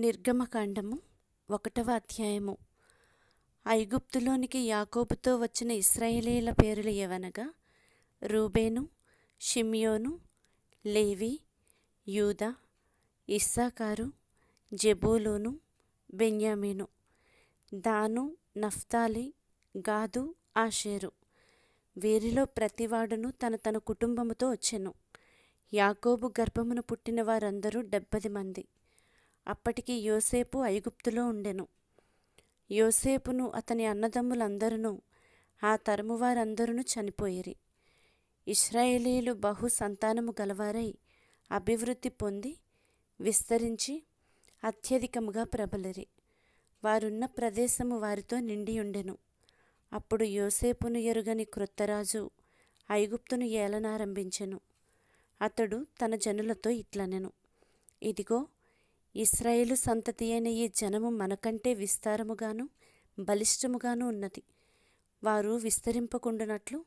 నిర్గమకాండము 1వ అధ్యాయము. ఐగుప్తులోనికి యాకోబుతో వచ్చిన ఇశ్రాయేలీల పేర్లు ఏవనగా రూబేను, షిమ్యోను, లేవి, యూదా, ఇస్సాకారు, జెబూలూను, బెన్యామీను, దాను, నఫ్తాలి, గాదు, ఆషేరు. వీరిలో ప్రతివాడును తన కుటుంబముతో వచ్చెను. యాకోబు గర్భమున పుట్టిన వారందరూ 70 మంది. అప్పటికి యోసేపు ఐగుప్తులో ఉండెను. యోసేపును అతని అన్నదమ్ములందరూ ఆ తరము వారందరూ చనిపోయిరి. ఇశ్రాయేలీలు బహు సంతానము గలవారై అభివృద్ధి పొంది విస్తరించి అత్యధికముగా ప్రబలిరి. వారున్న ప్రదేశము వారితో నిండియుండెను. అప్పుడు యోసేపును ఎరుగని క్రొత్తరాజు ఐగుప్తును ఏలనారంభించెను. అతడు తన జనులతో ఇట్లనెను, ఇదిగో, ఇశ్రాయేలు సంతతి అయిన ఈ జనము మనకంటే విస్తారముగాను బలిష్టముగాను ఉన్నది. వారు విస్తరింపకుండునట్లు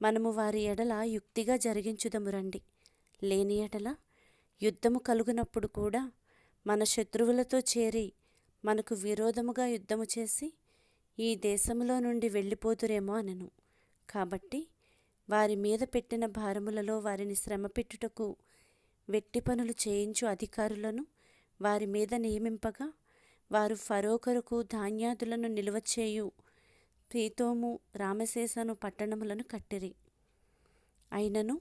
మనము వారి ఎడల యుక్తిగా జరిగించుదము రండి. లేని ఎడల యుద్ధము కలుగునప్పుడు కూడా మన శత్రువులతో చేరి మనకు విరోధముగా యుద్ధము చేసి ఈ దేశములో నుండి వెళ్ళిపోదురేమో అనెను. కాబట్టి వారి మీద పెట్టిన భారములలో వారిని శ్రమపెట్టుటకు వెట్టి పనులు చేయించు అధికారులను వారి మీద నియమింపగా వారు ఫరో కొరకు ధాన్యాదులను నిలువచేయు పీతోము, రామసేసను పట్టణములను కట్టిరి. అయినను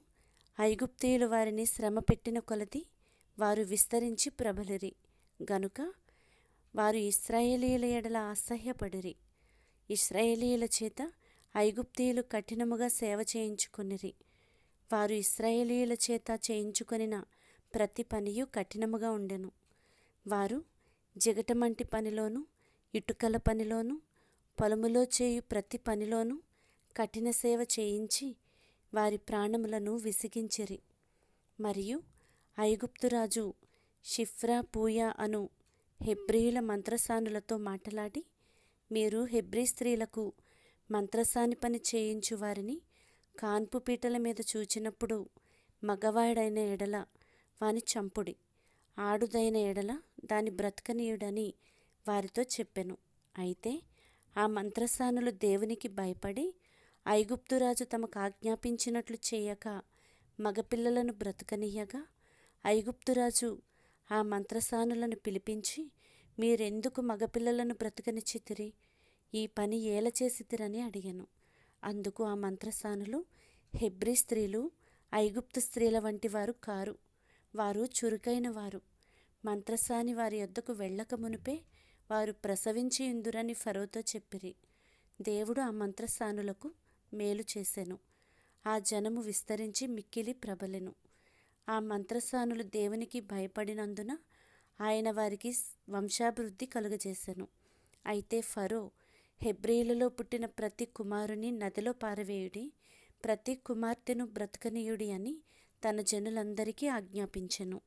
ఐగుప్తీయులు వారిని శ్రమ పెట్టిన కొలది వారు విస్తరించి ప్రబలిరి గనుక వారు ఇశ్రాయేలీయుల ఎడల అసహ్యపడిరి. ఇశ్రాయేలీయుల చేత ఐగుప్తీయులు కఠినముగా సేవ చేయించుకొనిరి. వారు ఇశ్రాయేలీయుల చేత చేయించుకొనిన ప్రతి పనియు కఠినముగా ఉండెను. వారు జిగటమంటి పనిలోను, ఇటుకల పనిలోను, పొలములో చేయు ప్రతి పనిలోనూ కఠిన సేవ చేయించి వారి ప్రాణములను విసిగించిరి. మరియు ఐగుప్తురాజు షిఫ్రా పూయా అను హెబ్రీయుల మంత్రసానులతో మాటలాడి, మీరు హెబ్రీ స్త్రీలకు మంత్రసాని పని చేయించు వారిని కాన్పు పీటల మీద చూచినప్పుడు మగవాడైన ఎడల వాని చంపుడి, ఆడుదైన ఎడల దాని బ్రతకనీయుడని వారితో చెప్పెను. అయితే ఆ మంత్రసానులు దేవునికి భయపడి ఐగుప్తురాజు తమకు ఆజ్ఞాపించినట్లు చేయక మగపిల్లలను బ్రతకనీయగా, ఐగుప్తురాజు ఆ మంత్రసానులను పిలిపించి, మీరెందుకు మగపిల్లలను బ్రతకనిచ్చితిరి? ఈ పని ఏల చేసితిరని అడిగెను. అందుకు ఆ మంత్రసానులు, హెబ్రీ స్త్రీలు ఐగుప్తు స్త్రీల వంటి వారు కారు, వారు చురుకైన వారు. మంత్రసాని వారి యొద్దకు వెళ్ళక మునుపే వారు ప్రసవించి ఉందురని ఫరోతో చెప్పిరి. దేవుడు ఆ మంత్రసానులకు మేలు చేసెను. ఆ జనము విస్తరించి మిక్కిలి ప్రబలెను. ఆ మంత్రసానులు దేవునికి భయపడినందున ఆయన వారికి వంశాభివృద్ధి కలుగజేసెను. అయితే ఫరో, హెబ్రీయులలో పుట్టిన ప్రతి కుమారుని నదిలో పారవేయుడి, ప్రతి కుమార్తెను బ్రతకనీయుడి అని తన జనులందరికీ ఆజ్ఞాపించెను.